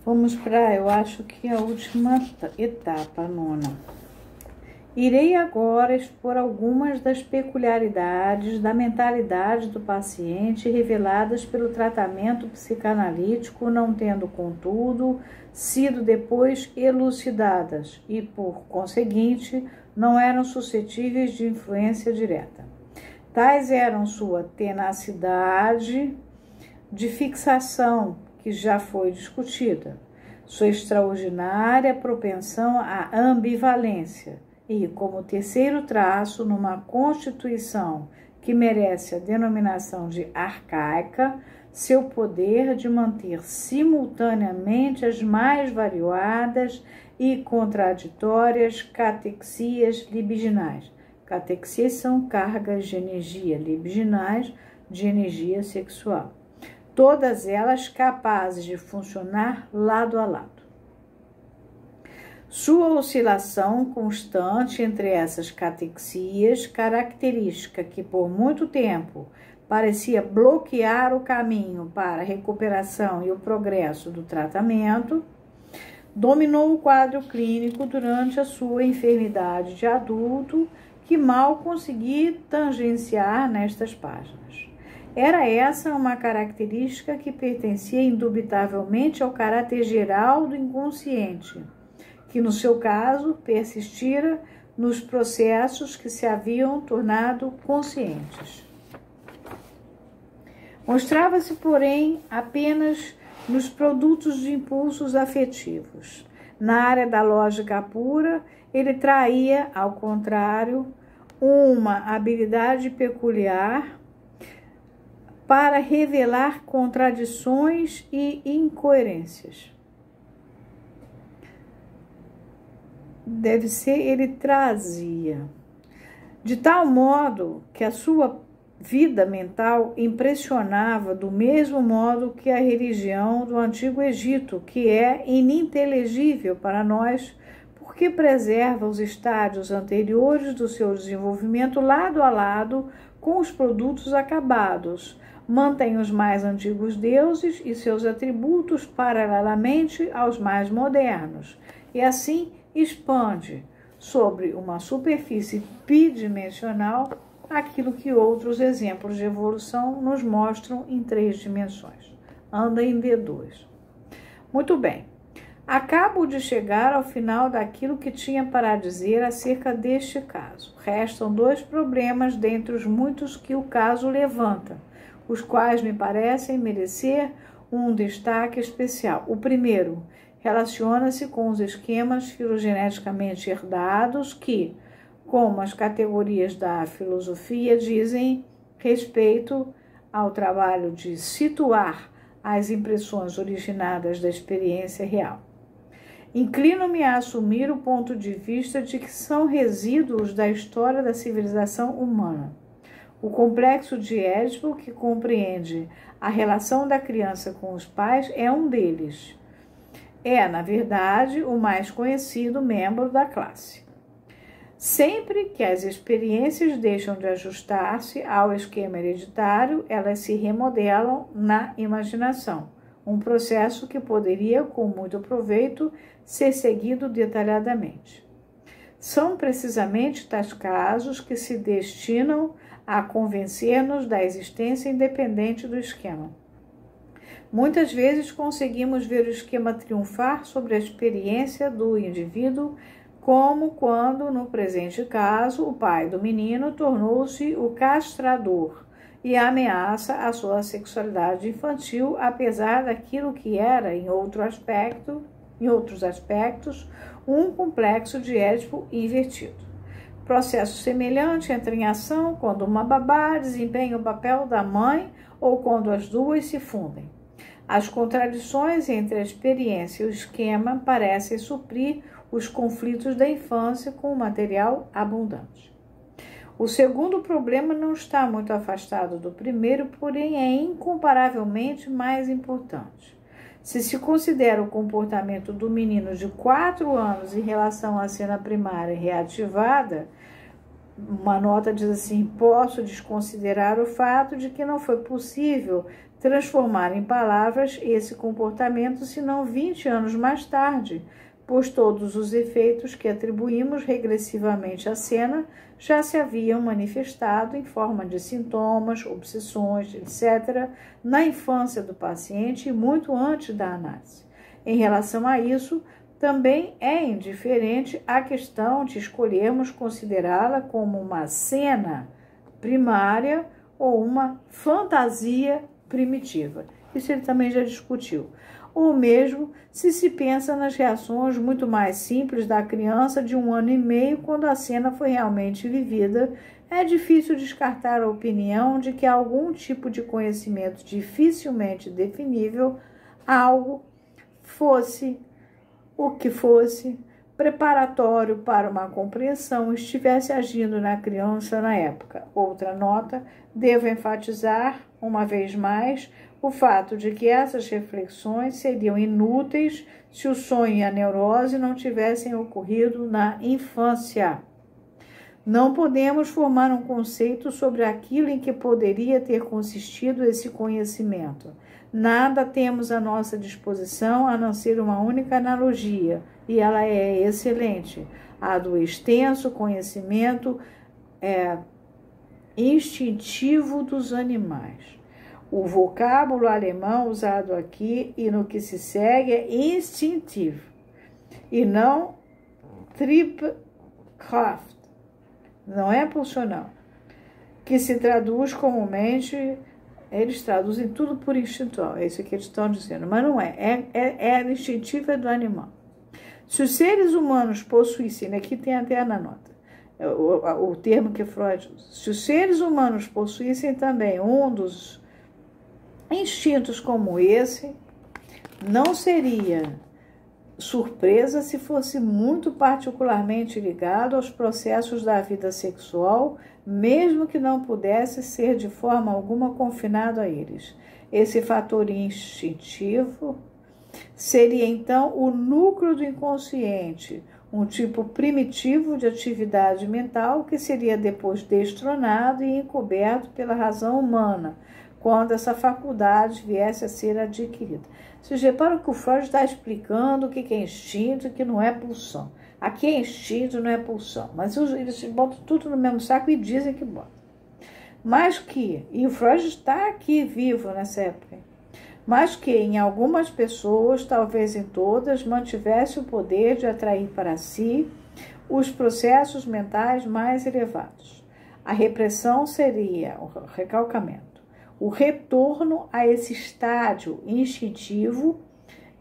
Vamos para, eu acho que a última etapa, a nona. Irei agora expor algumas das peculiaridades da mentalidade do paciente reveladas pelo tratamento psicanalítico, não tendo, contudo, sido depois elucidadas e, por conseguinte, não eram suscetíveis de influência direta. Tais eram sua tenacidade de fixação, que já foi discutida, sua extraordinária propensão à ambivalência e, como terceiro traço, numa constituição que merece a denominação de arcaica, seu poder de manter simultaneamente as mais variadas e contraditórias catexias libidinais. Catexias são cargas de energia libidinais, de energia sexual. Todas elas capazes de funcionar lado a lado. Sua oscilação constante entre essas catexias, característica que por muito tempo parecia bloquear o caminho para a recuperação e o progresso do tratamento, dominou o quadro clínico durante a sua enfermidade de adulto, que mal consegui tangenciar nestas páginas. Era essa uma característica que pertencia indubitavelmente ao caráter geral do inconsciente, que no seu caso persistira nos processos que se haviam tornado conscientes. Mostrava-se, porém, apenas nos produtos de impulsos afetivos. Na área da lógica pura, ele traía, ao contrário, uma habilidade peculiar para revelar contradições e incoerências. Ele trazia, de tal modo que a sua vida mental impressionava do mesmo modo que a religião do Antigo Egito, que é ininteligível para nós, porque preserva os estádios anteriores do seu desenvolvimento lado a lado com os produtos acabados, mantém os mais antigos deuses e seus atributos paralelamente aos mais modernos, e assim expande sobre uma superfície bidimensional aquilo que outros exemplos de evolução nos mostram em 3 dimensões. Anda em D2. Muito bem. Acabo de chegar ao final daquilo que tinha para dizer acerca deste caso. Restam 2 problemas dentre os muitos que o caso levanta, os quais me parecem merecer um destaque especial. O primeiro relaciona-se com os esquemas filogeneticamente herdados que, como as categorias da filosofia, dizem respeito ao trabalho de situar as impressões originadas da experiência real. Inclino-me a assumir o ponto de vista de que são resíduos da história da civilização humana. O complexo de Édipo, que compreende a relação da criança com os pais, é um deles. É, na verdade, o mais conhecido membro da classe. Sempre que as experiências deixam de ajustar-se ao esquema hereditário, elas se remodelam na imaginação, um processo que poderia, com muito proveito, ser seguido detalhadamente. São precisamente tais casos que se destinam a convencer-nos da existência independente do esquema. Muitas vezes conseguimos ver o esquema triunfar sobre a experiência do indivíduo, como quando, no presente caso, o pai do menino tornou-se o castrador e ameaça a sua sexualidade infantil, apesar daquilo que era, em outros aspectos, um complexo de Édipo invertido. Processo semelhante entra em ação quando uma babá desempenha o papel da mãe ou quando as duas se fundem. As contradições entre a experiência e o esquema parecem suprir os conflitos da infância com material abundante. O segundo problema não está muito afastado do primeiro, porém é incomparavelmente mais importante. Se se considera o comportamento do menino de 4 anos em relação à cena primária reativada, uma nota diz assim: posso desconsiderar o fato de que não foi possível transformar em palavras esse comportamento, senão 20 anos mais tarde, pois todos os efeitos que atribuímos regressivamente à cena já se haviam manifestado em forma de sintomas, obsessões, etc., na infância do paciente e muito antes da análise. Em relação a isso, também é indiferente a questão de escolhermos considerá-la como uma cena primária ou uma fantasia primitiva. Isso ele também já discutiu. Ou mesmo se se pensa nas reações muito mais simples da criança de 1 ano e meio quando a cena foi realmente vivida, é difícil descartar a opinião de que algum tipo de conhecimento dificilmente definível, algo fosse o que fosse, preparatório para uma compreensão, estivesse agindo na criança na época. Outra nota, devo enfatizar, uma vez mais, o fato de que essas reflexões seriam inúteis se o sonho e a neurose não tivessem ocorrido na infância. Não podemos formar um conceito sobre aquilo em que poderia ter consistido esse conhecimento. Nada temos à nossa disposição a não ser uma única analogia, e ela é excelente, a do extenso conhecimento instintivo dos animais. O vocábulo alemão usado aqui e no que se segue é instintivo, e não Triebkraft, não é pulsional, que se traduz comumente, eles traduzem tudo por instintual, é isso que eles estão dizendo, mas não é, é instintivo, é do animal. Se os seres humanos possuíssem, aqui tem até na nota, o termo que Freud usa, se os seres humanos possuíssem também um dos instintos como esse, não seria surpresa se fosse muito particularmente ligado aos processos da vida sexual, mesmo que não pudesse ser de forma alguma confinado a eles. Esse fator instintivo seria então o núcleo do inconsciente, um tipo primitivo de atividade mental que seria depois destronado e encoberto pela razão humana, quando essa faculdade viesse a ser adquirida. Vocês reparam que o Freud está explicando o que é instinto e o que não é pulsão. Aqui é instinto, não é pulsão. Mas eles botam tudo no mesmo saco e dizem que botam. Mas que, e o Freud está aqui vivo nessa época, mas que em algumas pessoas, talvez em todas, mantivesse o poder de atrair para si os processos mentais mais elevados. A repressão seria o recalcamento, o retorno a esse estádio instintivo,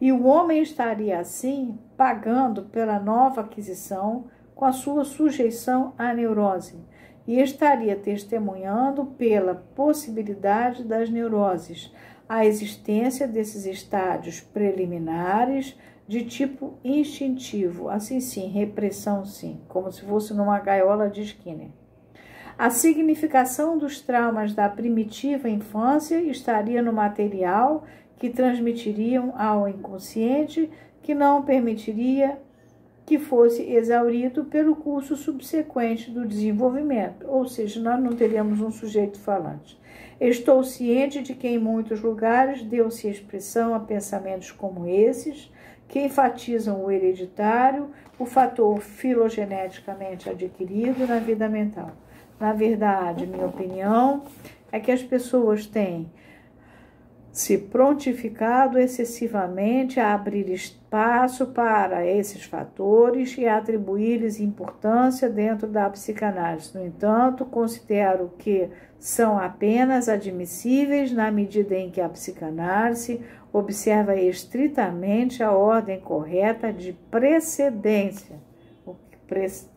e o homem estaria assim pagando pela nova aquisição com a sua sujeição à neurose, e estaria testemunhando pela possibilidade das neuroses a existência desses estádios preliminares de tipo instintivo, assim sim, repressão sim, como se fosse numa gaiola de Skinner. A significação dos traumas da primitiva infância estaria no material que transmitiriam ao inconsciente, que não permitiria que fosse exaurido pelo curso subsequente do desenvolvimento, ou seja, nós não teríamos um sujeito falante. Estou ciente de que em muitos lugares deu-se expressão a pensamentos como esses, que enfatizam o hereditário, o fator filogeneticamente adquirido na vida mental. Na verdade, minha opinião é que as pessoas têm se prontificado excessivamente a abrir espaço para esses fatores e a atribuir-lhes importância dentro da psicanálise. No entanto, considero que são apenas admissíveis na medida em que a psicanálise observa estritamente a ordem correta de precedência.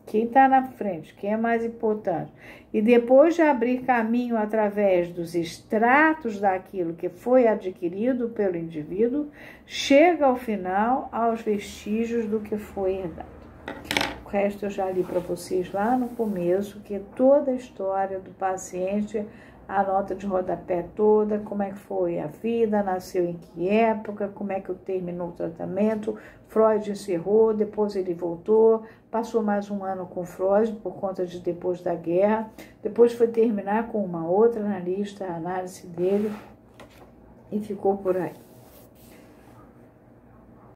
Quem está na frente, quem é mais importante. E depois de abrir caminho através dos extratos daquilo que foi adquirido pelo indivíduo, chega ao final aos vestígios do que foi herdado. O resto eu já li para vocês lá no começo, que é toda a história do paciente, a nota de rodapé toda, como é que foi a vida, nasceu em que época, como é que terminou o tratamento. Freud encerrou, depois ele voltou, passou mais um ano com Freud por conta de depois da guerra, depois foi terminar com uma outra analista, a análise dele, E ficou por aí.